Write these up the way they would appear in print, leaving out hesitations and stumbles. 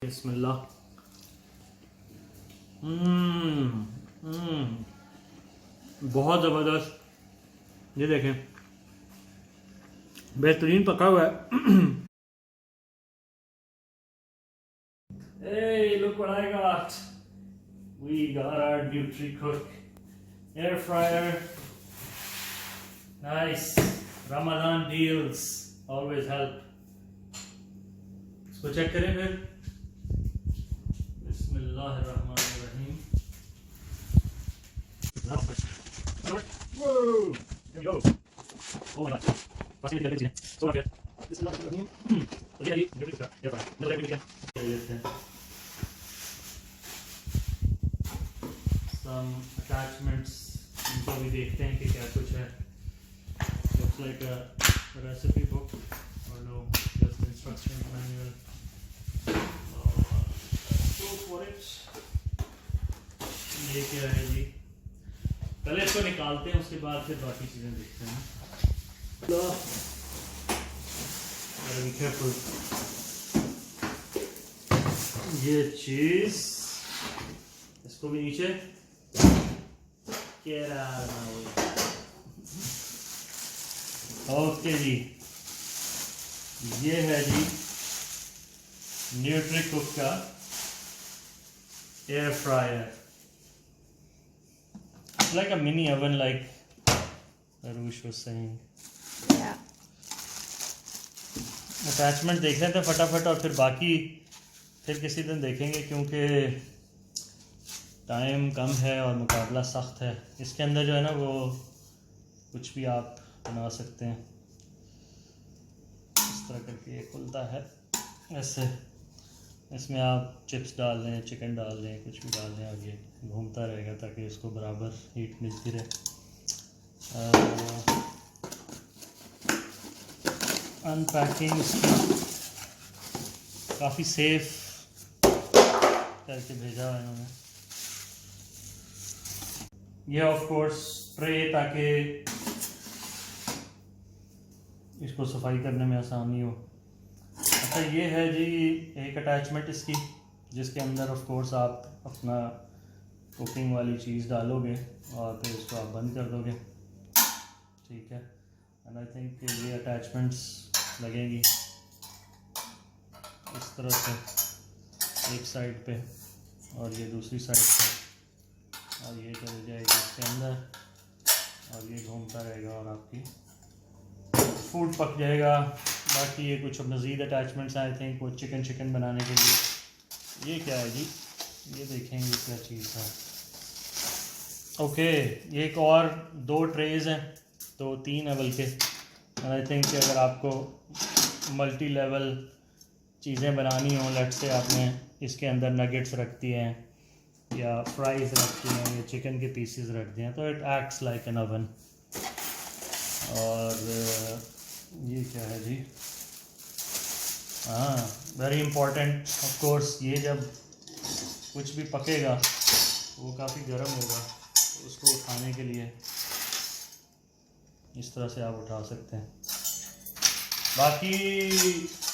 बिस्मिल्लाह। बहुत ज़बरदस्त। ये देखें, बेहतरीन पका हुआ है। Hey, look what I got. We got our Nutricook Air Fryer. Nice. Ramadan deals always help. इसको चेक करें फिर। बिस्मिल्लाहिर्रहमानिर्रहीम। Whoa! Here we go. Oh my God. पास में चीज़ें सो रहा है। बिस्मिल्लाहिर्रहमानिर्रहीम। तो ये Nutricook Air Fryer। मतलब एक क्या? Some attachments इनको भी देखते हैं कि क्या कुछ है। Looks like a recipe book or no, just instruction manual. Go for it. ये क्या है जी? पहले इसको निकालते हैं, उसके बाद फिर बाकी चीजें देखते हैं। Gotta be careful. ये चीज इसको भी नीचे ओके जी, ये है जी न्यूट्रीकुक का air fryer. Like a mini oven, like Aroosh was saying. Attachment देख रहे थे फटाफट, और फिर बाकी फिर किसी दिन देखेंगे, क्योंकि टाइम कम है और मुकाबला सख्त है। इसके अंदर जो है ना, वो कुछ भी आप बना सकते हैं। इस तरह करके ये खुलता है ऐसे, इसमें आप चिप्स डाल लें, चिकन डाल लें, कुछ भी डाल लें, और ये घूमता रहेगा ताकि इसको बराबर हीट मिलती रहे। अनपैकिंग काफ़ी सेफ करके भेजा है इन्होंने। ये ऑफ कोर्स ट्रे, ताकि इसको सफाई करने में आसानी हो। अच्छा, ये है जी एक अटैचमेंट इसकी, जिसके अंदर ऑफ कोर्स आप अपना कुकिंग वाली चीज़ डालोगे और फिर इसको आप बंद कर दोगे, ठीक है। एंड आई थिंक ये अटैचमेंट्स लगेंगी इस तरह से, एक साइड पे और ये दूसरी साइड पे, और ये चले जाएगी इसके अंदर, और ये घूमता रहेगा और आपकी फूड पक जाएगा। बाकी ये कुछ मज़ीद अटैचमेंट्स आई थिंक वो चिकन बनाने के लिए। ये क्या है जी? ये देखेंगे क्या चीज़ है। ओके, ये एक और 2 ट्रेज़ हैं, तो 3 है बल्कि। एंड आई थिंक अगर आपको मल्टी लेवल चीज़ें बनानी हो, लेट से आपने इसके अंदर नगेट्स रख दिए हैं या फ्राइज़ रख दिए हैं या चिकन के पीसेस रख दिए हैं, तो it acts like an oven. और ये क्या है जी? हाँ, वेरी इम्पोर्टेंट ऑफ कोर्स, ये जब कुछ भी पकेगा वो काफ़ी गर्म होगा, तो उसको उठाने के लिए इस तरह से आप उठा सकते हैं। बाकी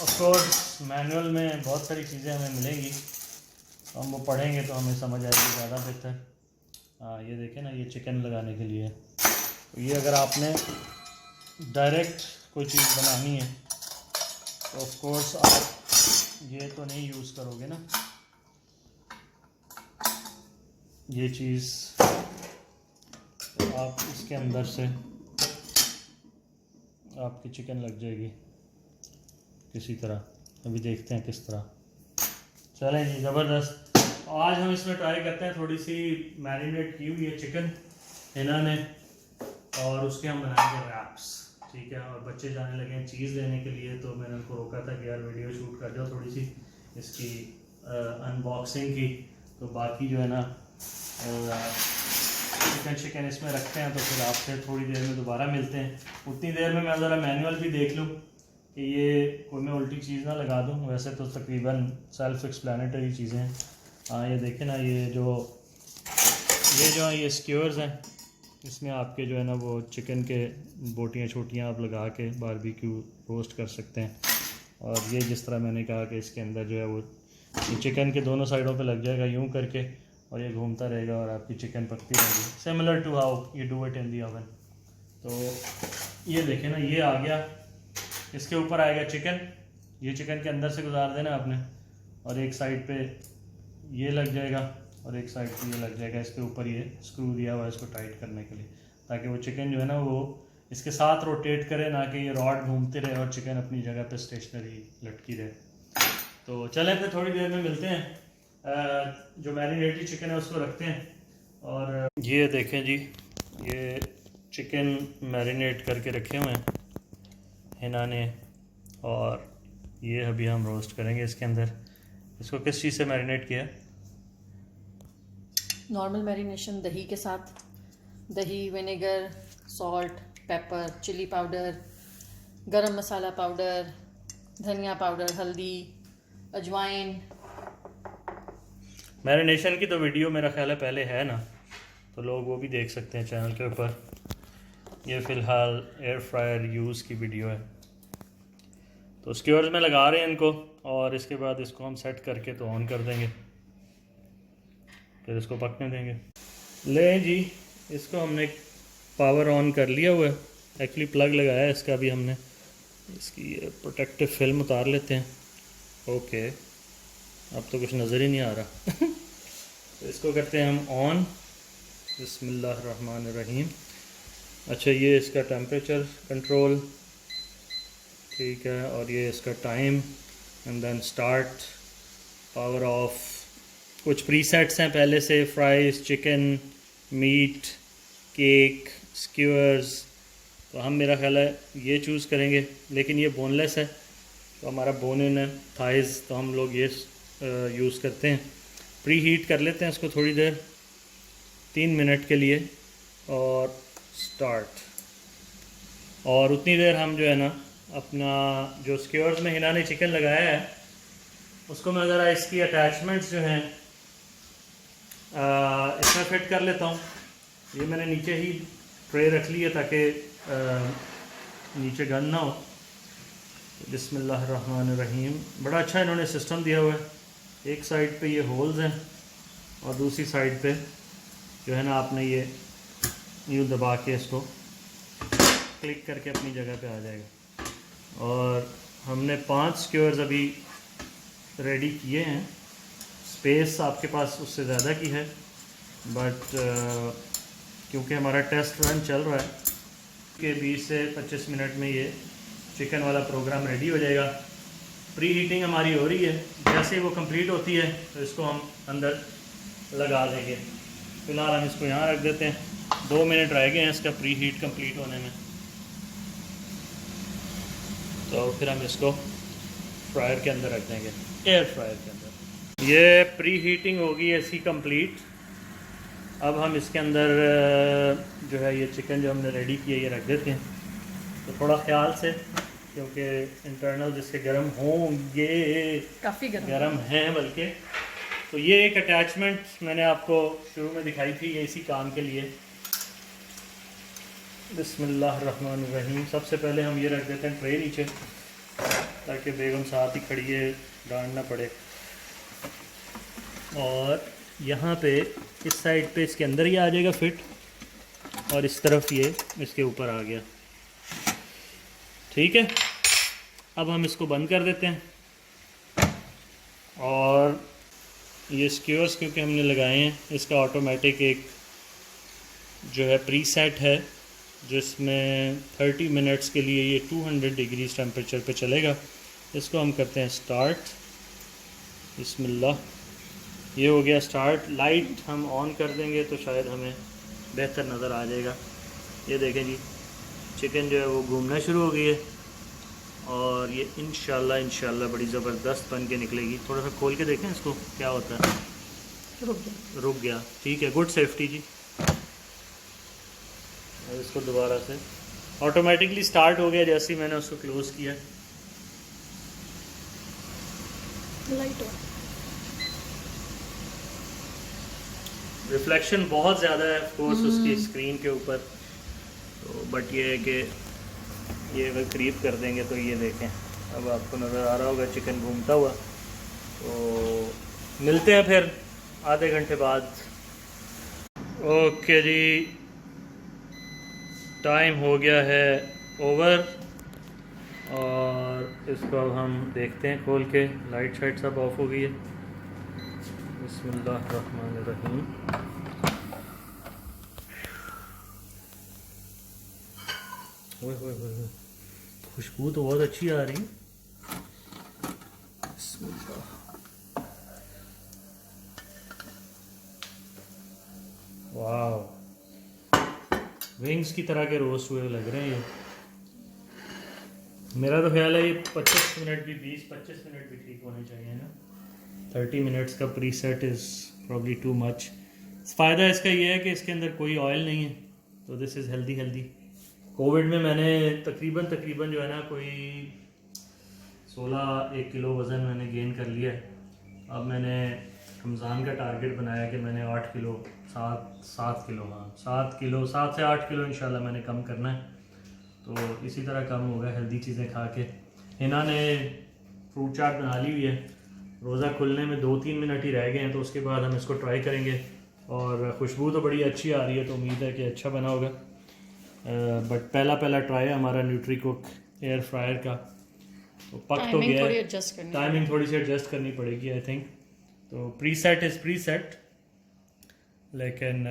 ऑफ कोर्स मैनुअल में बहुत सारी चीज़ें हमें मिलेंगी, तो हम वो पढ़ेंगे तो हमें समझ आएगी ज़्यादा बेहतर। हाँ, ये देखें ना, ये चिकन लगाने के लिए। तो ये अगर आपने डायरेक्ट कोई चीज़ बनानी है तो ऑफ कोर्स आप ये तो नहीं यूज़ करोगे ना, ये चीज़ आप इसके अंदर से आपकी चिकन लग जाएगी किसी तरह। अभी देखते हैं किस तरह। चलें जी, ज़बरदस्त। आज हम इसमें ट्राई करते हैं थोड़ी सी मैरिनेट की हुई है चिकन इन्होंने, और उसके हम बनाएंगे रैप्स, ठीक है। और बच्चे जाने लगे हैं चीज़ लेने के लिए, तो मैंने उनको रोका था कि यार वीडियो शूट कर जाओ थोड़ी सी इसकी अनबॉक्सिंग की। तो बाकी जो है ना चिकन इसमें रखते हैं, तो फिर आपसे थोड़ी देर में दोबारा मिलते हैं। उतनी देर में मैं ज़रा मैनुअल भी देख लूँ कि ये कोई मैं उल्टी चीज़ ना लगा दूँ। वैसे तो तकरीबन सेल्फ एक्सप्लेनेटरी चीज़ें हैं। हाँ, ये देखें ना, ये जो है ये स्क्यूअर्स हैं, इसमें आपके जो है ना वो चिकन के बोटियाँ छोटियाँ आप लगा के बारबेक्यू रोस्ट कर सकते हैं। और ये जिस तरह मैंने कहा कि इसके अंदर जो है वो ये चिकन के दोनों साइडों पे लग जाएगा यूं करके, और ये घूमता रहेगा और आपकी चिकन पकती रहेगी, similar to how you do it in the oven. तो ये देखें ना, ये आ गया, इसके ऊपर आएगा चिकन, ये चिकन के अंदर से गुजार देना आपने, और एक साइड पे ये लग जाएगा और एक साइड पे ये लग जाएगा। इसके ऊपर ये स्क्रू दिया हुआ है इसको टाइट करने के लिए, ताकि वो चिकन जो है ना वो इसके साथ रोटेट करे, ना कि ये रॉड घूमते रहे और चिकन अपनी जगह पे स्टेशनरी लटकी रहे। तो चलें फिर थोड़ी देर में मिलते हैं। जो मैरिनेटेड चिकन है उसको रखते हैं। और ये देखें जी, ये चिकन मैरिनेट करके रखे हुए हैं हिना ने, और ये अभी हम रोस्ट करेंगे इसके अंदर। इसको किस चीज़ से मैरिनेट किया? नॉर्मल मैरिनेशन दही के साथ, दही, vinegar, salt, pepper, chilli powder, garam masala powder, धनिया पाउडर, हल्दी, अजवाइन। मैरिनेशन की तो वीडियो मेरा ख्याल है पहले है ना, तो लोग वो भी देख सकते हैं चैनल के ऊपर। ये फ़िलहाल एयर फ्रायर यूज़ की वीडियो है। तो स्क्यूअर्स में लगा रहे हैं इनको, और इसके बाद इसको हम सेट करके तो ऑन कर देंगे, फिर इसको पकने देंगे। ले जी, इसको हमने पावर ऑन कर लिया हुआ है, एक्चुअली प्लग लगाया है इसका। अभी हमने इसकी प्रोटेक्टिव फिल्म उतार लेते हैं। ओके, अब तो कुछ नज़र ही नहीं आ रहा। तो इसको करते हैं हम ऑन। बिस्मिल्लाहिर्रहमानिर्रहीम। अच्छा, ये इसका टेम्परेचर कंट्रोल, ठीक है, और ये इसका time, and then start, power off. कुछ प्रीसेट्स हैं पहले से, fries, chicken, meat, cake, skewers. तो हम, मेरा ख्याल है ये चूज़ करेंगे, लेकिन ये बोनलेस है तो हमारा बोन इन है, थाइज़, तो हम लोग ये यूज़ करते हैं। प्री हीट कर लेते हैं इसको थोड़ी देर, 3 मिनट के लिए, और स्टार्ट। और उतनी देर हम जो है ना अपना जो स्क्यूअर्स में हिना ने चिकन लगाया है उसको मैं ज़रा इसकी अटैचमेंट्स जो हैं इसमें फिट कर लेता हूँ। ये मैंने नीचे ही ट्रे रख ली है ताकि नीचे गंद ना हो। बिस्मिल्लाहिर्रहमानिर्रहीम। बड़ा अच्छा इन्होंने सिस्टम दिया हुआ है। एक साइड पे ये होल्स हैं और दूसरी साइड पे जो है ना आपने ये यूँ दबा के इसको क्लिक करके अपनी जगह पे आ जाएगा। और हमने 5 स्क्यूअर्स अभी रेडी किए हैं। स्पेस आपके पास उससे ज़्यादा की है, बट क्योंकि हमारा टेस्ट रन चल रहा है कि 20 से 25 मिनट में ये चिकन वाला प्रोग्राम रेडी हो जाएगा। प्री हीटिंग हमारी हो रही है, जैसे ही वो कंप्लीट होती है तो इसको हम अंदर लगा देंगे। फ़िलहाल हम इसको यहाँ रख देते हैं। 2 मिनट रह गए हैं इसका प्री हीट कंप्लीट होने में, तो फिर हम इसको फ्रायर के अंदर रख देंगे, एयर फ्रायर के अंदर। ये प्री हीटिंग होगी ऐसी कंप्लीट। अब हम इसके अंदर जो है ये चिकन जो हमने रेडी किया ये रख देते हैं। तो थोड़ा ख्याल से, क्योंकि इंटरनल जिसके गर्म होंगे, काफ़ी गर्म हैं बल्कि। तो ये एक अटैचमेंट मैंने आपको शुरू में दिखाई थी, ये इसी काम के लिए। बिस्मिल्लाहिर्रहमानिर्रहीम। सबसे पहले हम ये रख देते हैं ट्रे नीचे, ताकि बेगम साथ ही खड़ी है, डांट ना पड़े। और यहाँ पे इस साइड पे इसके अंदर ही आ जाएगा फिट, और इस तरफ ये इसके ऊपर आ गया। ठीक है, अब हम इसको बंद कर देते हैं। और ये स्क्यूअर्स क्योंकि हमने लगाए हैं, इसका ऑटोमेटिक एक जो है प्रीसेट है जिसमें 30 मिनट्स के लिए ये 200 डिग्रीज टेम्परेचर पे चलेगा। इसको हम करते हैं स्टार्ट। बिस्मिल्लाह। ये हो गया स्टार्ट। लाइट हम ऑन कर देंगे तो शायद हमें बेहतर नज़र आ जाएगा। ये देखें जी, चिकन जो है वो घूमना शुरू हो गई है, और ये इंशाल्लाह बड़ी ज़बरदस्त बन के निकलेगी। थोड़ा सा खोल के देखें इसको क्या होता है। रुक गया। ठीक है, गुड सेफ्टी जी। और इसको दोबारा से ऑटोमेटिकली स्टार्ट हो गया जैसे ही मैंने उसको क्लोज़ किया। Light on. रिफ्लेक्शन बहुत ज़्यादा है ऑफ कोर्स उसकी स्क्रीन के ऊपर, तो बट ये है कि ये अगर करीब कर देंगे तो ये देखें, अब आपको नज़र आ रहा होगा चिकन घूमता हुआ। तो मिलते हैं फिर आधे घंटे बाद। ओके जी, टाइम हो गया है ओवर, और इसको अब हम देखते हैं खोल के। लाइट शाइट सब ऑफ हो गई है। बिस्मिल्लाहिर्रहमानिर्रहीम। ओए ओए ओए ओए, खुशबू तो बहुत अच्छी आ रही है। बिस्मिल्लाह। वाह, विंग्स की तरह के रोस्ट हुए लग रहे हैं ये। मेरा तो ख्याल है ये 25 मिनट भी, 20-25 मिनट भी ठीक होने चाहिए ना। 30 मिनट्स का pre set is probably too much. फ़ायदा इसका ये है कि इसके अंदर कोई ऑयल नहीं है, तो दिस इज़ हेल्दी। कोविड में मैंने तकरीबन जो है ना कोई 1 किलो वज़न मैंने गेन कर लिया है। अब मैंने रमज़ान का टारगेट बनाया कि मैंने 8 किलो 7 किलो 7 से 8 किलो इंशाल्लाह मैंने कम करना है। तो इसी तरह कम होगा हेल्दी चीज़ें खा के। इन्होंने फ्रूट चाट बना ली हुई है, रोज़ा खुलने में 2-3 मिनट ही रह गए हैं, तो उसके बाद हम इसको ट्राई करेंगे। और खुशबू तो बड़ी अच्छी आ रही है, तो उम्मीद है कि अच्छा बना होगा। बट पहला ट्राई है हमारा न्यूट्रीकुक एयर फ्रायर का, तो पक तो गया है। टाइमिंग थोड़ी सी एडजस्ट करनी पड़ेगी आई थिंक। तो प्रीसेट इज़ प्रीसेट, लेकिन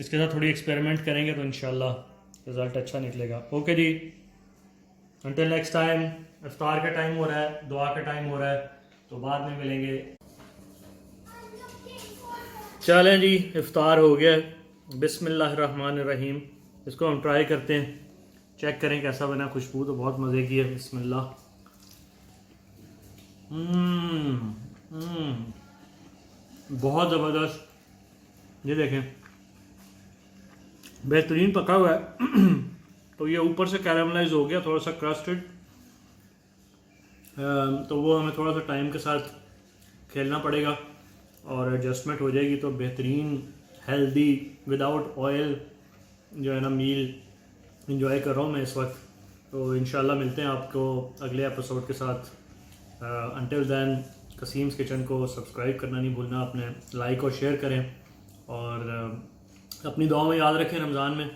इसके साथ थोड़ी एक्सपेरिमेंट करेंगे तो इंशाल्लाह रिज़ल्ट अच्छा निकलेगा। ओके जी, अंटिल नेक्स्ट टाइम। इफ्तार का टाइम हो रहा है, दुआ का टाइम हो रहा है, तो बाद में मिलेंगे। चलें जी, इफ्तार हो गया। बिस्मिल्लाहिर्रहमानिर्रहीम। इसको हम ट्राई करते हैं, चेक करें कैसा बना। खुशबू तो बहुत मज़े की है। बिस्मिल्लाह। बहुत ज़बरदस्त। ये देखें, बेहतरीन पका हुआ है। तो ये ऊपर से कैरामलाइज हो गया, थोड़ा सा क्रस्टेड। तो वो हमें थोड़ा सा टाइम के साथ खेलना पड़ेगा और एडजस्टमेंट हो जाएगी। तो बेहतरीन हेल्दी विदाउट ऑयल जो है ना मील इंजॉय कर रहा हूँ मैं इस वक्त। तो इंशाल्लाह मिलते हैं आपको अगले एपिसोड के साथ। अंटिल दैन, कसीम्स किचन को सब्सक्राइब करना नहीं भूलना, अपने लाइक और शेयर करें, और अपनी दुआ में याद रखें रमज़ान में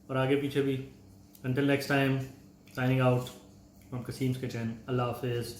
और आगे पीछे भी। Until next time, signing out from Qasim's kitchen. अल्लाह हाफिज़।